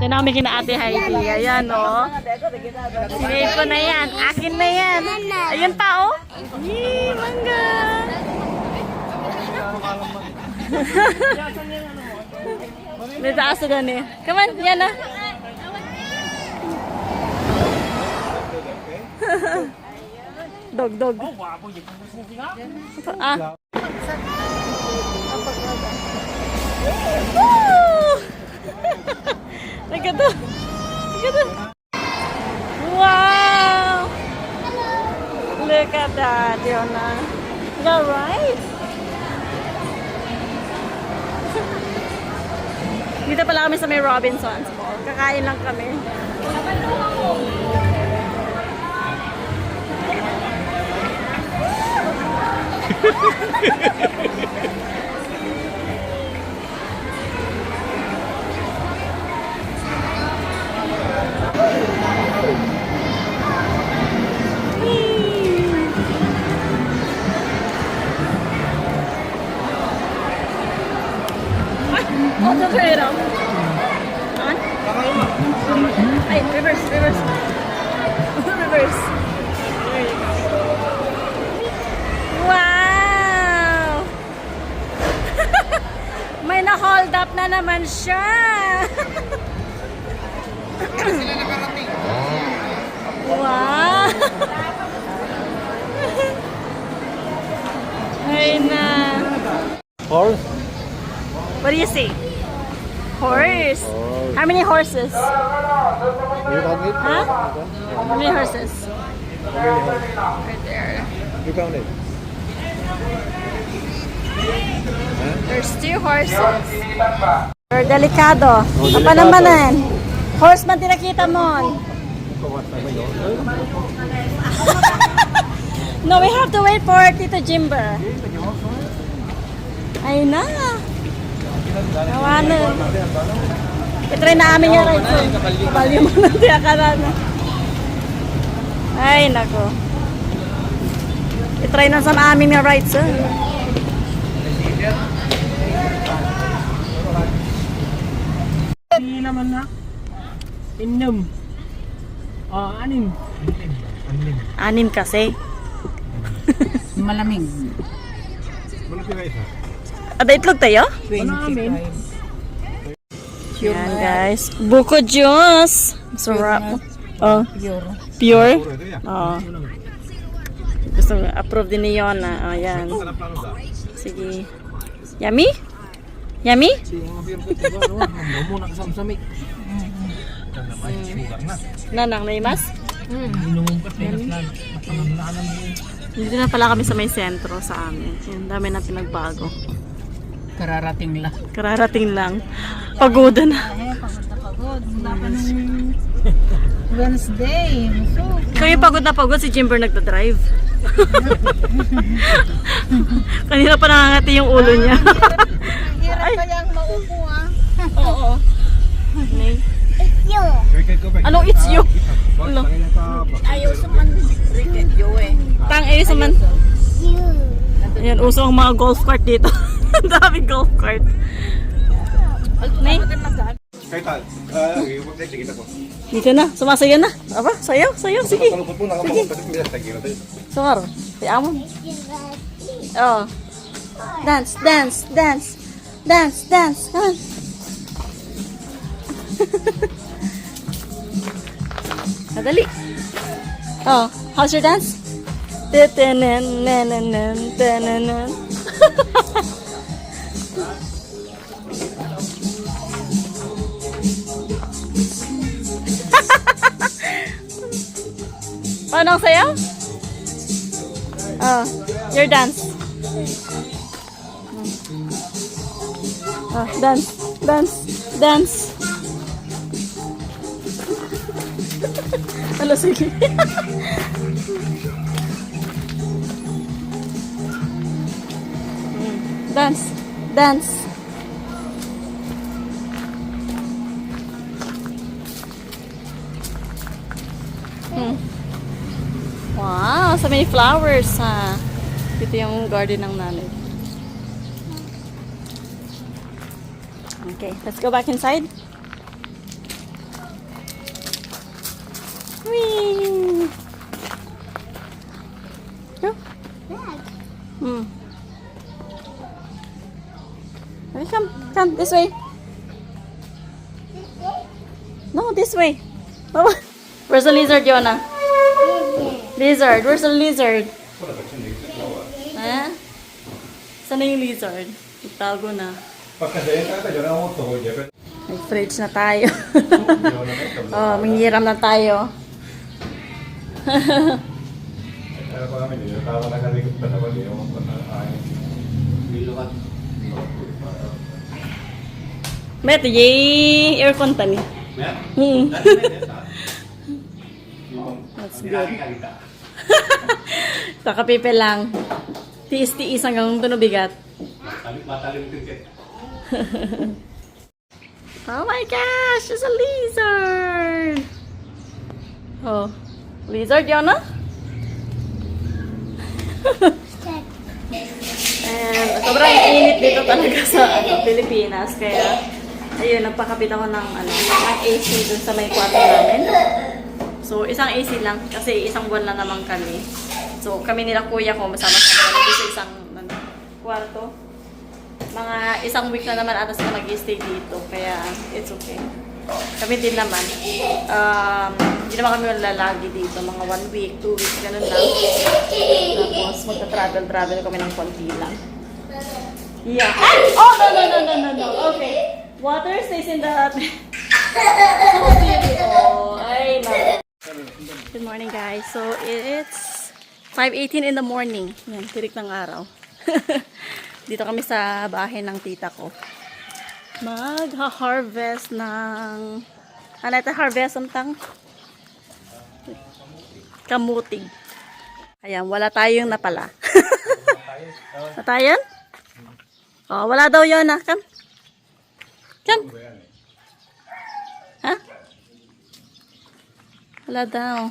Ito na kami kina Ate Heidi. Ayan, o. Sinave ko na yan. Akin na yan. Ayun pa, o. Yee, mangga. May taas na eh. Come on, yan na. Dog, dog. Ah. Look at that. Look at that. Wow. Look at that, Diona. Is that right? Dito pala kami sa may Robinsons Mall. Kakain lang kami. Oh, the turn on. On? Ay, reverse, reverse. Reverse. There you go. Wow! May na-hold up na naman siya. Wow! Ay na. Horse? What do you see? Horse. How many horses? You count it? Huh? How many horses? Right there. You count it? There's 2 horses. Or delikado. Apa naman yan? Horse man tinakita mo. No, we have to wait for Tito Jimber. Ay na. Nawanan. Itry na amin yung rides. Kabalyo mo na tiyakaran. Ay, nako. Itry na sa amin yung rides. Hindi naman na. Inom. Anim. Anim kasi. Malamig. Ada itlog tayo? 25. Yan guys. Buko juice. Sarap. Oh, Pure. pure? Oo. Gusto approve din ni Yona. Oh, yan. Sige. Yummy? Yummy? Nanang na imas? Dito na pala kami sa may sentro sa amin. Yan, dami na pinagbago. Kararating lang. Kararating lang. Pagoda na. Pagod. Wednesday. So, Ikaw yung pagod na pagod, si Jimber nagdadrive. Kanina pa nangangati yung ulo niya. hirap kayang maupo Oo. Anong it's you? Ano? Ayaw sa man. Ricket yo eh. Tang ayaw sa man. Ayan, uso ang mga golf cart dito. Ang daming golf cart. Nay, Kahit tal. Huwag na sige ko. dito na. Sumasaya na. Aba, sayaw, sayaw. Sige. Kalupot mo, nakamamot. Sige na tayo. Sumar. Sayamon. Oh. Dance, dance, dance. Dance, dance. Come on. Madali. Oh, how's your dance? Paano ang sayaw? Oh, your dance. Oh, dance, dance, dance. Alo, sige. Dance, dance. Wow, so many flowers ha. Dito yung garden ng nanay. Okay, let's go back inside. This way. No, this way. Mama. Where's the lizard, Yona? Lizard. Where's the lizard? Ha? Saan na yung lizard? Itago na. May fridge na tayo. Oh, manghiram na tayo. Met, yay aircon tani. That's good. Takapipe lang. Tiis-tiis hanggang tunubigat. Oh my gosh, it's a lizard! Oh, lizard yun, no? And sobrang init dito talaga sa Pilipinas, kaya ayun, nagpakapit ako ng AC dun sa may kwarto namin. So, isang AC lang, kasi isang buwan lang naman kami. So, kami nila kuya ko, masama-sama dito sa isang kwarto. Mga isang week na naman atas na mag-stay dito, kaya it's okay. Kami din naman, hindi naman kami lalagi dito, mga 1 week, 2 weeks, ganun lang. Tapos magta-travel kami ng konti lang. Yeah. Oh, no. Okay. Water stays in the... So beautiful. Ay, no. Good morning, guys. So, it's 5:18 in the morning. Yan, tirik ng araw. Dito kami sa bahay ng tita ko. Mag-harvest ng... Ano ito? Harvest ang kamutig. Ayan, wala tayong napala. Natayan? Oh, wala daw yun, ha? Come. Come. Ha? Wala daw.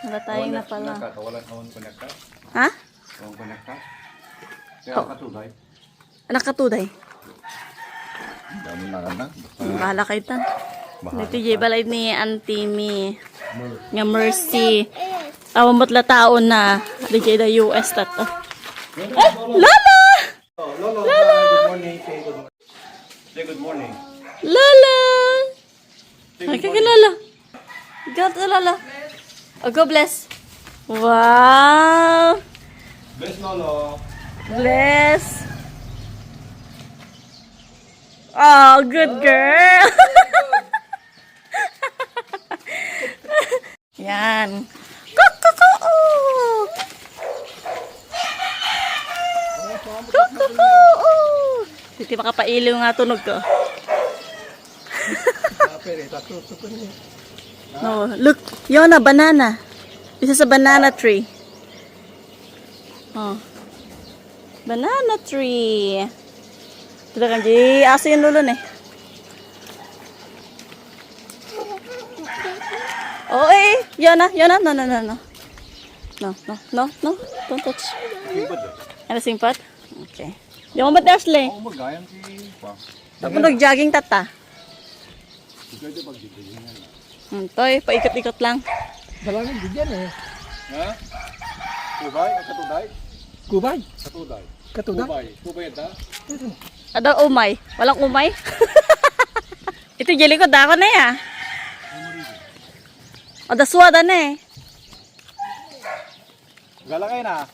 Wala tayong napala. Ha? Anak katuday. Bahala kayo tan. Ito yung balay ni Auntie Mi. Nga Mercy. Tawamot la taon na. Di da US tato. Ah! Lala! Lolo, good morning. Say good morning. Lala! Ay, kakilala. God, Lala. Oh, go bless. Wow! Bless Lolo. Bless. Oh, good girl. Yan. Kukuku. Kukuku. Hindi makapailiw nga tunog ko. No, look. Yun na, banana. This is a banana tree. Oh. Banana tree. Ito kan di aso yung lulun eh. Oh eh, Yona. No. Don't touch. Ano singpat? Okay. Di mo ba Ashley? Tapos nag-jogging tata. Toy, paikot-ikot lang. Dalangin din yan eh. Ha? Kubay? Katuday? Kubay. Katuday. Katuda. Kubay ito? Ada umay. Walang umay. Ito jeli ko dako na ya. Ada suwada na eh. Gala kayo na.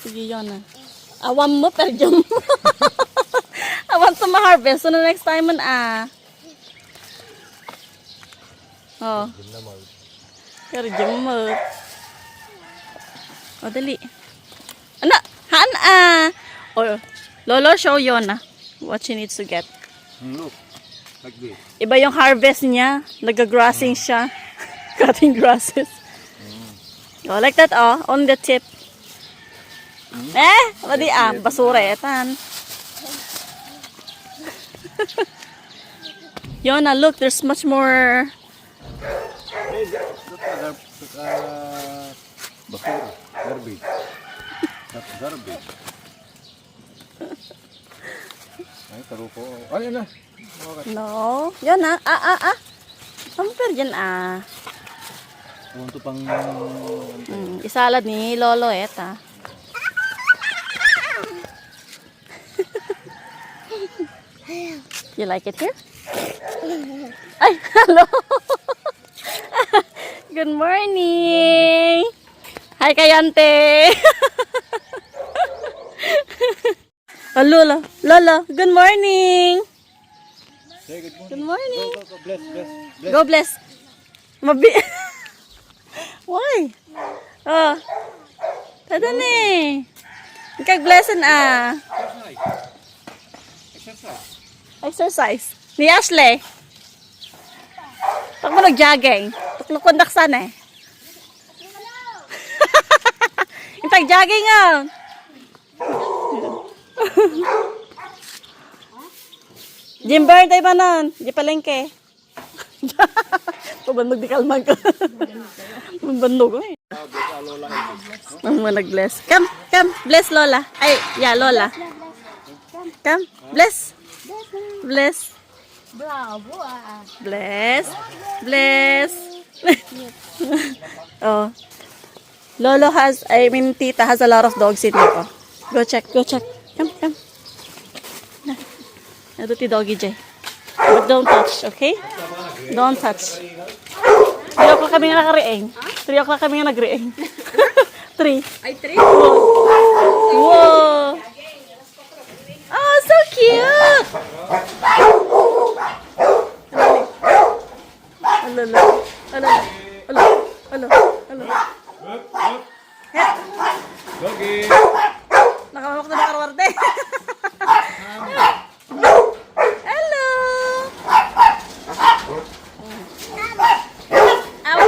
Sige yun na. Awam mo perjum. Awan sa ma-harvest. So na next time man Oh. Perjum mo. O dali. Ano? Han Oh, Lolo show Yona what she needs to get. Look. Like this. Iba yung harvest niya. Nag-grassing siya. Cutting grasses. Oh, like that on the tip. Madi basura etan. Yona, look, there's much more. Hey, that's basura. Garbage. That's garbage. Ay, taro ko. Ay, na. No. Yona, Samper dyan Punto pang... isalad ni Lolo eta. You like it here? Ay, hello! Good morning! Hi, Kayante! Oh, Lola, Lola, good morning! Say good morning. Good morning! Go, bless, bless. Go bless! Why? Oh, tada ni! Kag-blessan ah! Exercise. Exercise. Ni Ashley. Pag mo nag-jogging, tuklukon daksan eh. Yung tag-jogging ah. Jimber, tayo ba nun? Di palengke. Pabandog di kalmang ka. Pabandog eh. Ang mga nag-bless. Come, bless Lola. Ay, yeah, Lola. Come, bless. Bless. Bravo Bless. Oh. Lolo has, Tita has a lot of dogs in here. Go check. Come. Ito ti doggy Jay. But don't touch, okay? Don't touch. 3 o'clock kami nga nakariing. 3 o'clock kami nga nagriing. 3. Ay, 3? Whoa! Oh, so cute! Hello. Doggy. Nakamamok na makarwarte. Hello! Ow!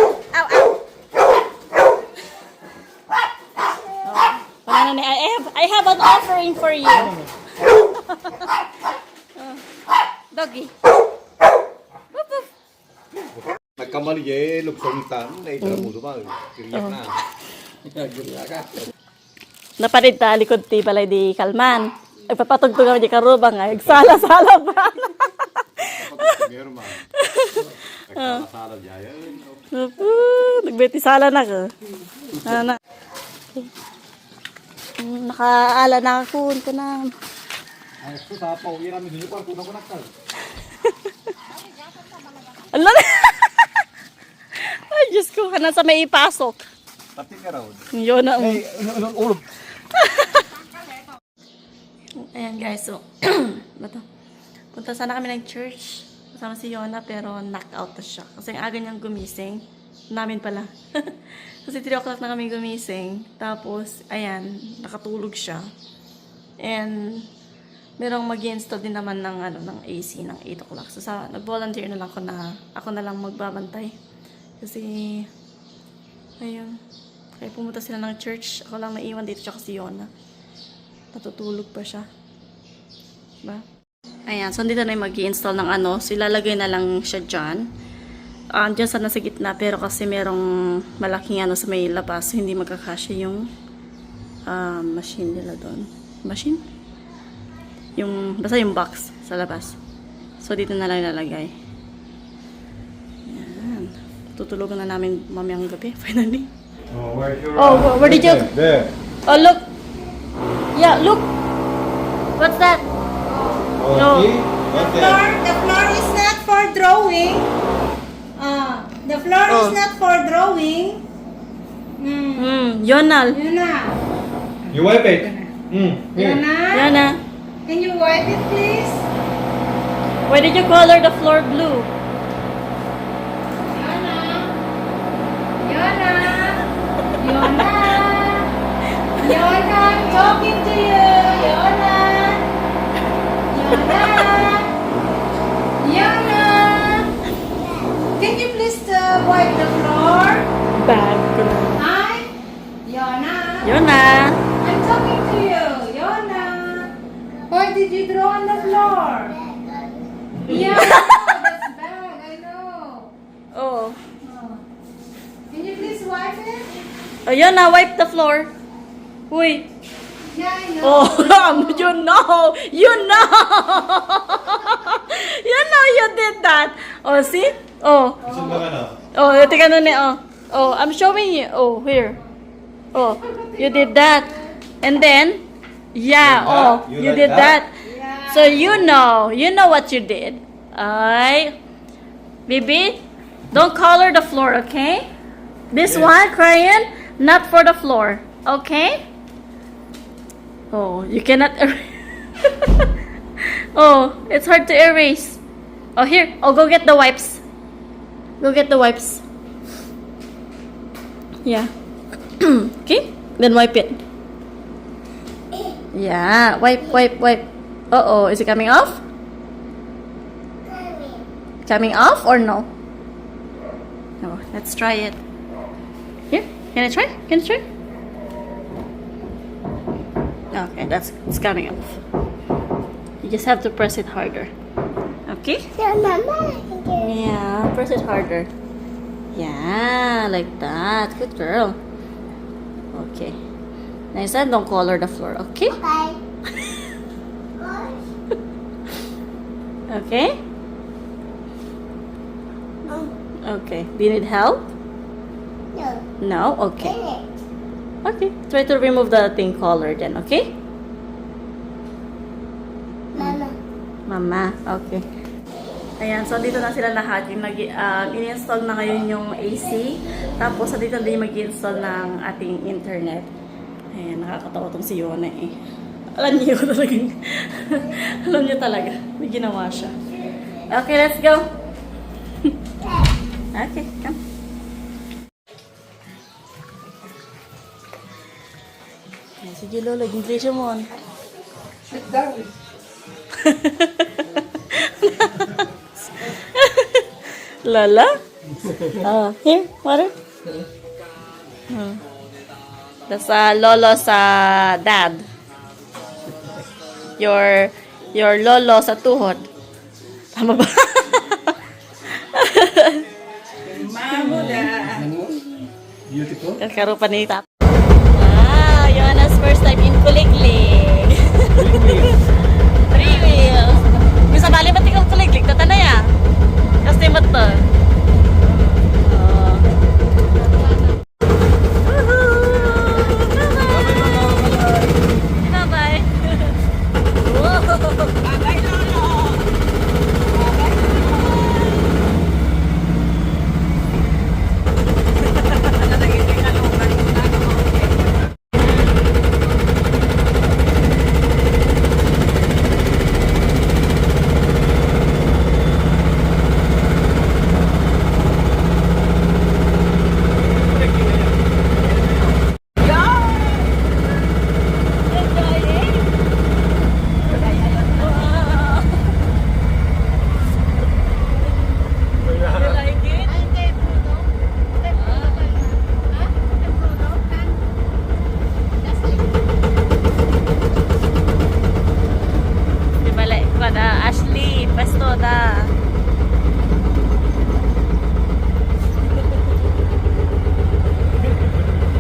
I have an offering for you. Doggy. Woof, woof. Nagkamali eh, lugsong tan. Naitala mo ba? Kiriyak na. Napanid ta likod ti balay di kalman. Nagpapatugtog kami di karubang ay sala-sala pa. Meron man. Nagkakasala dyan. Nagbeti sala na ka. Ana. Nakaala na ako ko na. Ay, ito sa paw. Yan namin sinipar. Kunang kunakal. Ala na. Ay, Diyos ko. Nasa may ipasok. Pati ka raw. Yun na. Ay, ulog. Ayan guys, so, bato. Punta sana kami ng church. Kasama si Yona, pero knock-out na siya. Kasi ang aga niyang gumising. Namin pala. Kasi 3 o'clock na kami gumising. Tapos, ayan, nakatulog siya. And, merong mag-install din naman ng AC ng 8 o'clock. So, nag-volunteer na lang ako na lang magbabantay. Kasi, ayun. Kaya pumunta sila ng church. Ako lang naiwan dito, tsaka si Yona. Natutulog pa siya. Diba? Ayan, so dito na yung mag-i-install ng so ilalagay na lang siya dyan. Dyan sana sa gitna, pero kasi merong malaking sa may labas, so hindi magkakasya yung machine nila doon. Machine? Basta yung box sa labas. So dito na lang ilalagay. Ayan. Tutulugan na namin mamayang gabi, finally. Oh, where's your... Oh, where did you... There. Oh, look! Yeah, look! What's that? Oh, No. see? What's that? The floor is not for drawing. The floor is not for drawing. Yonal. Yona. You wipe it. Yona. Yana. Can you wipe it, please? Why did you color the floor blue? Yona. Yona. Yona. Yona, I'm talking to you. Yona. Yona. Yona. Can you please wipe the floor? Bag. Hi. Yona. Yona. I'm talking to you. Yona. Why did you draw on the floor? Yeah, that's bad. I know. Oh. Can you please wipe it? Oh, Yona, wipe the floor. Uy. Yeah, I know. Oh, you know. You know. You know you did that. Oh, see? Oh. Saan ba ka na? Oh, tika nun eh. Oh, I'm showing you. Oh, here. Oh, you did that. And then, yeah, You did that? you did that. Yeah. So you know what you did. Alright. Baby, don't color the floor, okay? This one, crayon, not for the floor, okay? Oh, you cannot Oh, it's hard to erase. Oh, here. Oh, go get the wipes. Go get the wipes. Yeah. Okay? Then wipe it. Yeah. Wipe. Uh-oh. Is it coming off? Coming off or no? No. Let's try it. Here. Can I try? Okay, it's coming off. You just have to press it harder. Okay? Yeah, press it harder. Yeah, like that. Good girl. Okay. Next time, don't color the floor, okay? Okay? Okay. Do you need help? No? Okay. Okay. Try to remove the thing color then, okay? Mama. Okay. Ayan, so dito na sila lahat. Yung in-install na ngayon yung AC. Tapos, dito din mag-install ng ating internet. Ayan, nakakatawa tong si Yona eh. Alam niyo talagang. Alam niyo talaga. May ginawa siya. Okay, let's go. Okay, come. Ayan, sige Lola, English mo. Sit down. Lola? Here, water. That's lolo sa dad. Your lolo sa tuhod. Tama ba? Beautiful. Kakaroon ni Tap. Wow, Yona's first time in Kuliglig. 3 wheels. Bisa bali ba tinggal Kuliglig? Tata na ya. Kasi mo to. Bye-bye. Bye-bye, Lolo. Ashley, pasto da.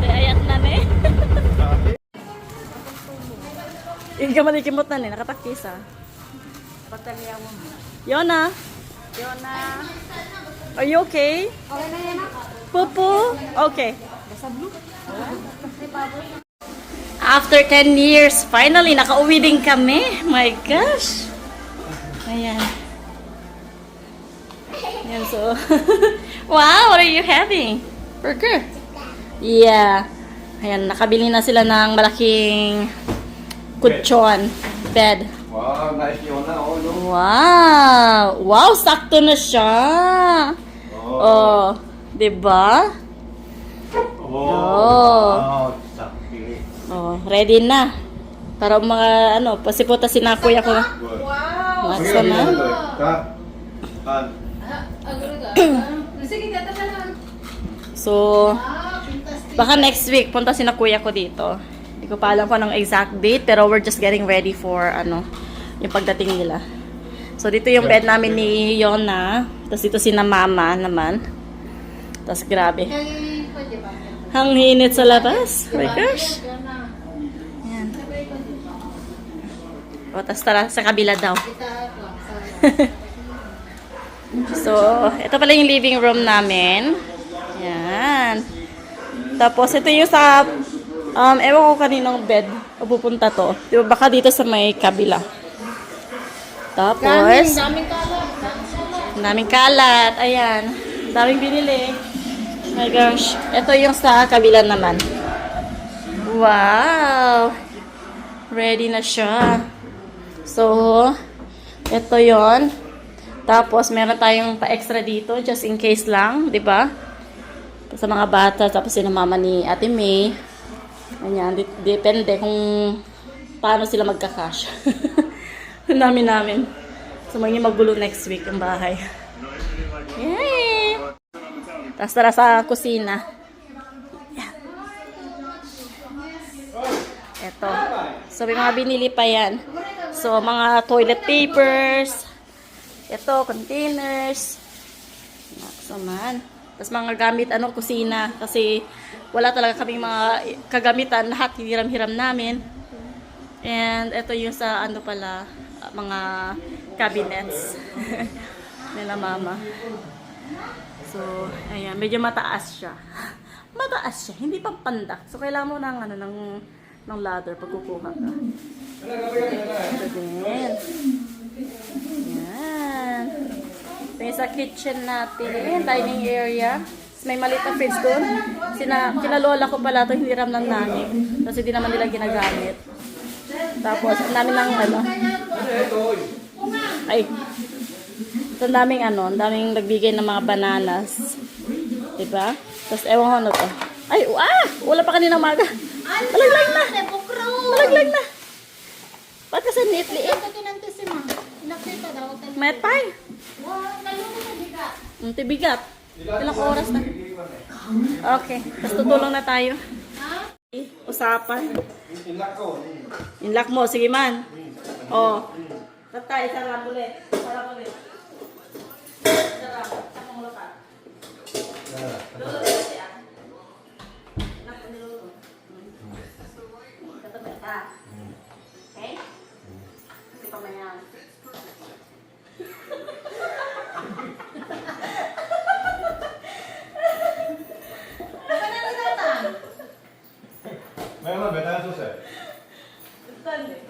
Ayat na ne. Yung kamalikimot na ne, nakatakis ah. Patalya mo. Yona? Are you okay? Okay na yan ako. Pupu? Okay. After 10 years, finally, nakauwi din kami. My gosh. Ayan. Ayan, so. Wow, what are you having? Burger? Yeah. Ayan, nakabili na sila ng malaking kutsyon. Bed. Wow, nice Yona. Oh, no. Wow! Wow, sakto na siya. Oh, 'di ba? Oh. Oh. Sakti. Oh, ready na. Para mga pasiputa si na kuya ko. Wow! Laksa na. Kan. Sige, tata na lang. So, baka next week punta si na kuya ko dito. Hindi ko pa alam kung anong exact date, pero we're just getting ready for yung pagdating nila. So, dito yung bed namin ni Yona. Tapos dito si na mama naman. Tapos grabe. Ang init sa labas. Oh my gosh. Yan. O, tapos tara sa kabila daw. So, ito pala yung living room namin. Yan. Tapos, ito yung sa ewan ko kaninong bed o pupunta to. Diba, baka dito sa may kabila. Tapos, Daming kalat. ang daming kalat. Ayan. Ang daming binili. My gosh. Ito yung sa kabila naman. Wow! Ready na siya. So, ito yon. Tapos, meron tayong pa-extra dito just in case lang. Di ba? Sa mga bata. Tapos, yung mama ni Ate May. Ayan. Depende kung paano sila magka-cash. Ang dami namin. So, magiging magulo next week ang bahay. Yay! Tapos tara sa kusina. Yan. Eto. So, may mga binili pa yan. So, mga toilet papers. Ito, containers. Naksaman. Tapos mga gamit, kusina. Kasi wala talaga kaming mga kagamitan. Lahat hiniram-hiram namin. And ito yung sa mga cabinets nila mama. So, ayan, medyo mataas siya. Mataas siya, hindi pang pandak. So, kailangan mo ng ladder pag kukuha ka. Ito din. Ayan. Ito yung sa kitchen natin, dining area. May maliit na fridge doon. Kinalola ko pala ito, hindi ram ng nanay. Kasi hindi naman nila ginagamit. Tapos, ang dami ng ito ang daming nagbigay ng mga bananas. Diba? Tapos, ewan ko ano to. Wala pa kanina umaga. Malaglag na. Malaglag na. Ba't kasi liit-liit? Metay. Ang tibigat. Ilang oras na. Okay. Tapos tutulong na tayo. Usapan. Inlock mo. Sige man. Oh. Tatay, sarap ulit. Sarap ulit. Sarap. Sakong lupa. Lolo kasi Inlock mo ni Lolo. Katabi ka. Okay? Kasi pamayan. Memang beda susah. Betul deh.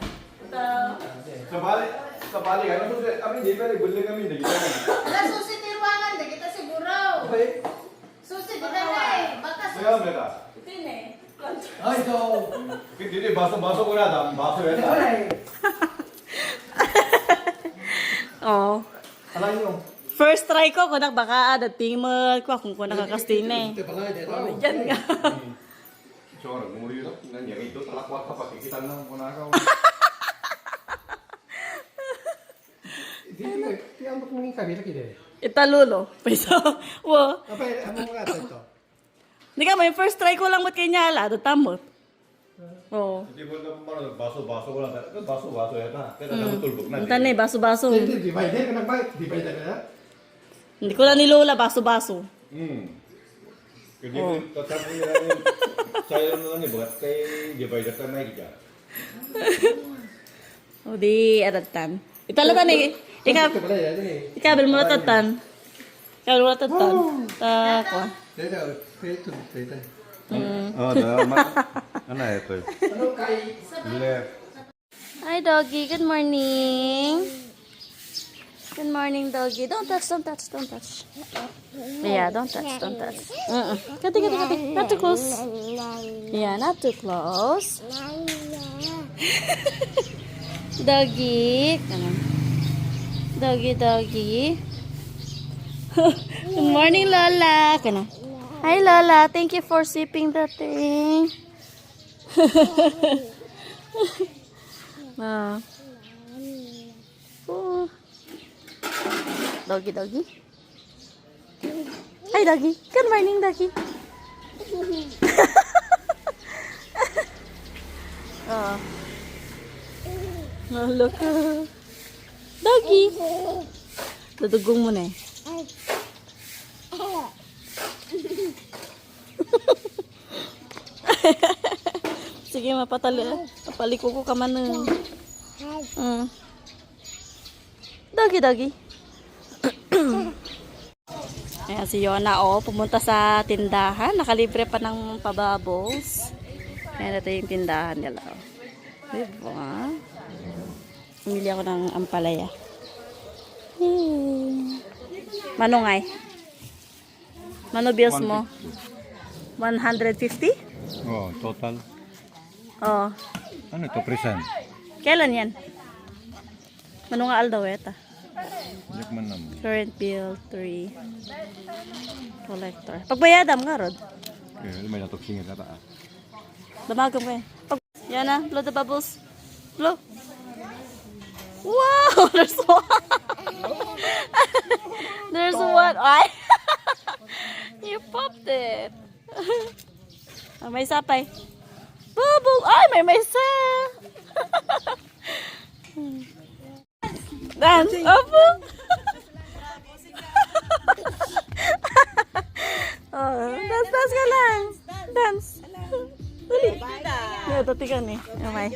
Sebalik kan susah. Kami di mana boleh kami di kita. Wala susi di ruangan deh, kita siguro. Baik. Susi di mana? Baka susi. Memang beda. Sini. Ay, ito. Hindi baso ko na dam, baso yan. Oh. Alam niyo. First try ko kunak baka dating mo kung nakakastine. Ito pa nga, ito. Diyan nga. Sorry, nguri itu nanya itu telak waktu pakai kita nang punakaw. Di ambak nanging kami lagi deh. Italulo. Peso. Wo. Apa ang mga ito? Hindi ka may first try ko lang mat kay nyala do tamot. Oh. Hindi mo na baso wala. Baso ya na. Kaya natutulog na. Tane baso-baso. Hindi, di ba? Hindi ka nagbait. Di ba ito na? Hindi ko na nilola baso-baso. Jadi tetap saya nanya buat kayak divider kan naik ya. O di adatan. Italatan ni ikaw Ito pala yan eh. ikaw mo tatan. Ikaw mo tatan. Ta ko. Ito. Oh, dah mana itu? Ano kay... Left. Hi doggy, good morning. Good morning doggy. Don't touch. Yeah, don't touch. Kati. Not too close. Yeah, not too close. Doggy. Doggy. Good morning, Lola. Hi, Lola. Thank you for sipping the thing. Oh. Doggy. Hi, doggy. Good morning, doggy. Oh. Oh, look. Doggy. Dudugong mo na eh. Sige, mapaliko ko ka man. Doggy. Ayan si Yona, pumunta sa tindahan. Nakalibre pa ng pababos. Ayan, ito yung tindahan nila. Diba? Pumili ako ng ampalaya. Manungay. Mano bills mo? 150? Oh, total. Oh. Ano ito, present? Kailan yan? Manunga aldaweta. Yak man naman. Current bill 3. Collector. Pagbayadam nga, Rod. Okay, may natuksingin na taas. Damagam kayo. Yan na, blow the bubbles. Blow. Wow! There's one! There's one. Ay! You popped it. Ah, may sapay. Bubble! Ay, may isa! Dance! Opo! Oh, dance ka lang. Dance. Dali. Yeah, tati ka ni. Okay.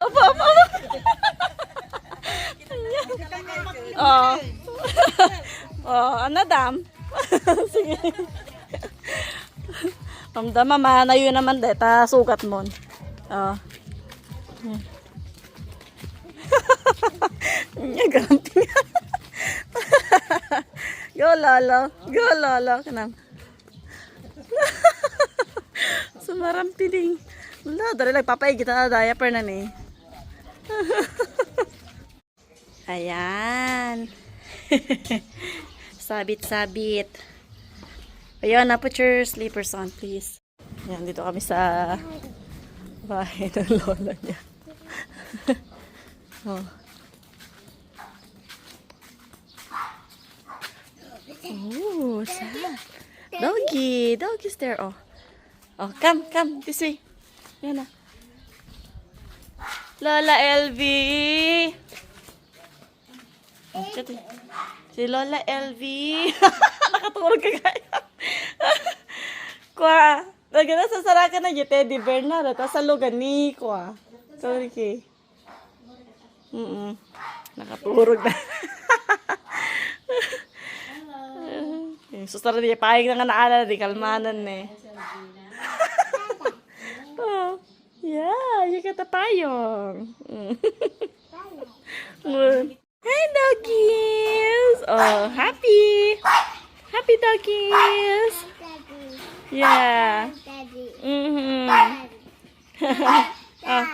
Opo, opo, opo. Oh. Oh, ano dam? Sige. Ramdam mama, na yun naman deta, sukat mo. Oh. Nya gamping. Go lolo, go lolo kanang. Sumarampiling. Wala, dali lang papay kita na diaper na ni. Ayan. Sabit-sabit. Ayan, na put your slippers on, please. Ayan, dito kami sa bahay ng lola niya. Oh. Oh, sad. Doggy. Doggy's there, oh. Oh, come, this way. Yan na. Lola LV. Oh, kati. Si Lola LV. Nakatulog ka kaya. Kwa. Nagana sa saraka na yung teddy bear na. Tapos sa lugan ni Kwa. Sorry kay. Nakatulog na. Susara niya, pahing na nga naala, di kalmanan eh. Oh, yeah, you got a payong. Hi, doggies. Oh, happy. Happy doggies. Yeah. Oh.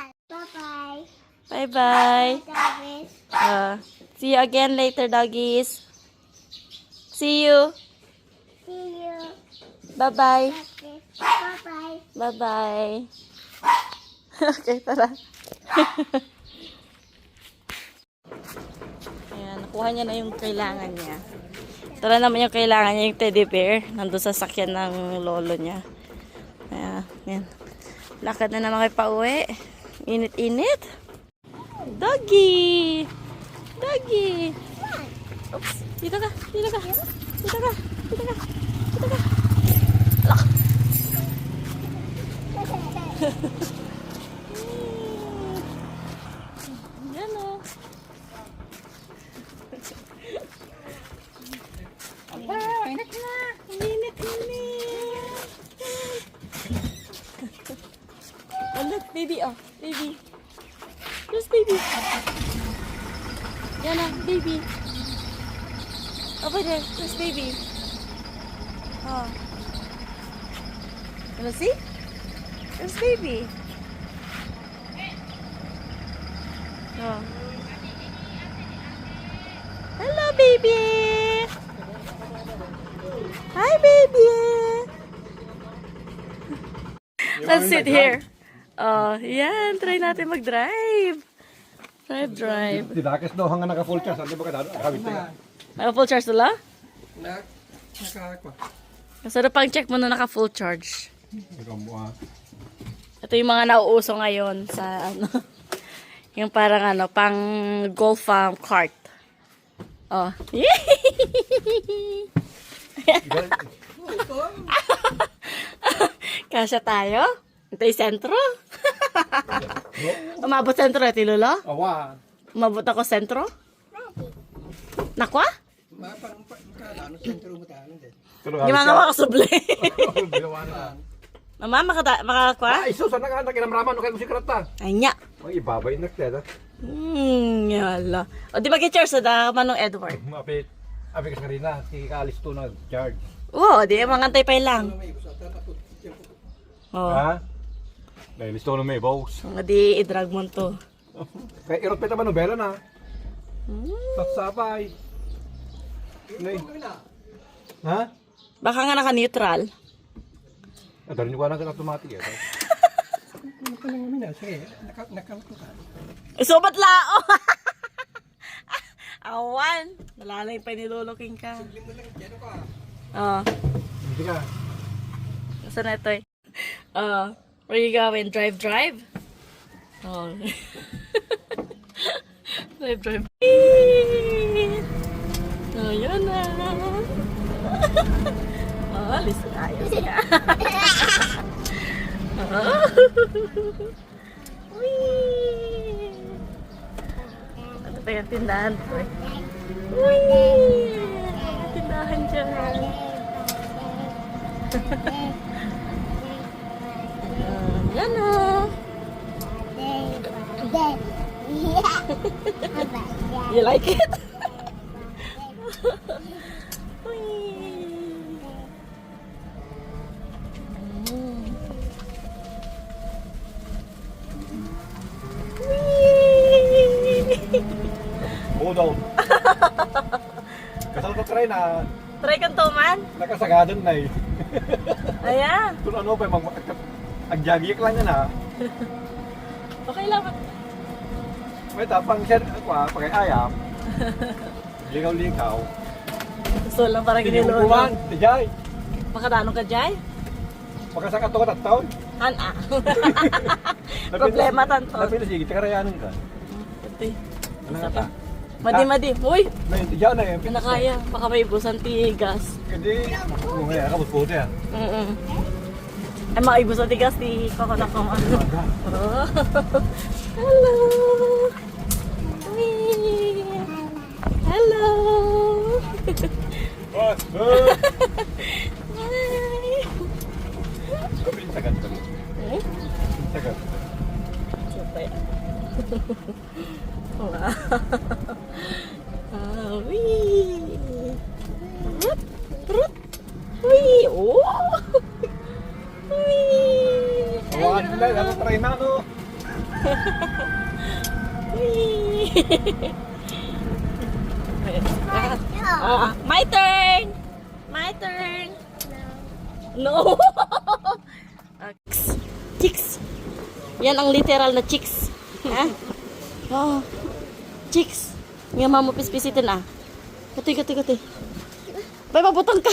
Bye-bye. See you again later, doggies. See you. Bye-bye. Bye-bye. Okay, tara. Ayan, nakuha niya na yung kailangan niya. Tara naman yung kailangan niya, yung teddy bear. Nandun sa sakyan ng lolo niya. Ayan. Lakad na naman kayo pa uwi. Init-init. Doggy! Doggy! Oops. Dito ka. Dito ka. Dito ka. Dito ka. Dito ka. Alak. Yan o. Aba, init na. Init. Oh, look, baby. Oh, baby. There's baby. Yan na, baby. Over there, there's baby. Oh. Wanna see? There's baby. Oh. Hello, baby. Hi, baby. Let's sit here. Oh, yan. Try natin mag-drive. Drive. Tidakas daw hanggang naka-full charge. Ano ba ka dado? Nakabit ka. Naka-full charge tula? Nakakwa. Masarap pang check mo na naka-full charge. Ikaw mo ah. Ito yung mga nauuso ngayon sa ano. Yung parang ano, pang golf cart. Oh. Kasya tayo? Ito yung sentro? Umabot sentro eh, Lolo? Awa. Umabot ako sentro? Nakwa? Ano sentro mo tayo din. Hindi mga makasubli. Mama, makakwa? Ay, sus, anak-anak, kinamraman, no kayo musikrata. Ay, nya. Ang ibabay na kaya. Yala. O di ba Charles da Manong Edward? Abi ka sarina, si kaalis to na charge. Oo, di mangantay pa lang. May gusto tapos Oh, Ha? Dahil listo na may boss. nga di i-drag mo to. Kaya irot pa naman nobela na. Satsapay. Nay. Ha? Baka nga naka-neutral. Dahil nyo ka na automatic eh. namin na. Sige, nakalko ka. So, ba't lao? Awan. Nalalay pa niluluking ka. Oh, Hindi ka. saan na ito eh? Where you going? Drive? Oh. drive. Oh, yun na. Oh, alis na. Ayos ka. Oh. Whee! Ano pa yung tindahan ko eh? Whee! Tindahan dyan. Yan o. You like it? Hold on. Kasal ko try na. Try kang tuman? Nakasagadan na eh. Ayan. Kung ano pa, agjagiyak lang yan ha. Okay lang. May tapang siya, pag-ayam. Ligaw-ligaw. Gusto lang parang ginilolo. Tinumukuman, tijay. Makadano ka, Jai? Pagkasakat to ka taon. Ana. Problema tanto. Napila sige, tikarayanan ka. Ito Ano isa nga pa. Madi. Uy! May tijay na eh. Hindi na kaya. Baka may busan tigas. Kasi, kung ngayon, kapos-puti ah. Ay, maibusan tigas di ko na kung ano. Oh. Hello! Uy! Hello! Boss! Hi! Sabi yung sagat ka. Eh? Sagat. Super. Wow. Wee. Rut, rut. Wee. Oh. Wee. Hawakan nila, ano try na no? Wee. My turn. My turn. No. Chicks. Yan ang literal na chicks. Ha? Oh. Chicks. Nga mamo pispisitin ah. Kati. Bay, mabutang ka.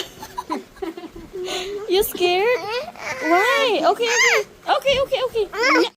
You scared? Why? Okay. Yeah.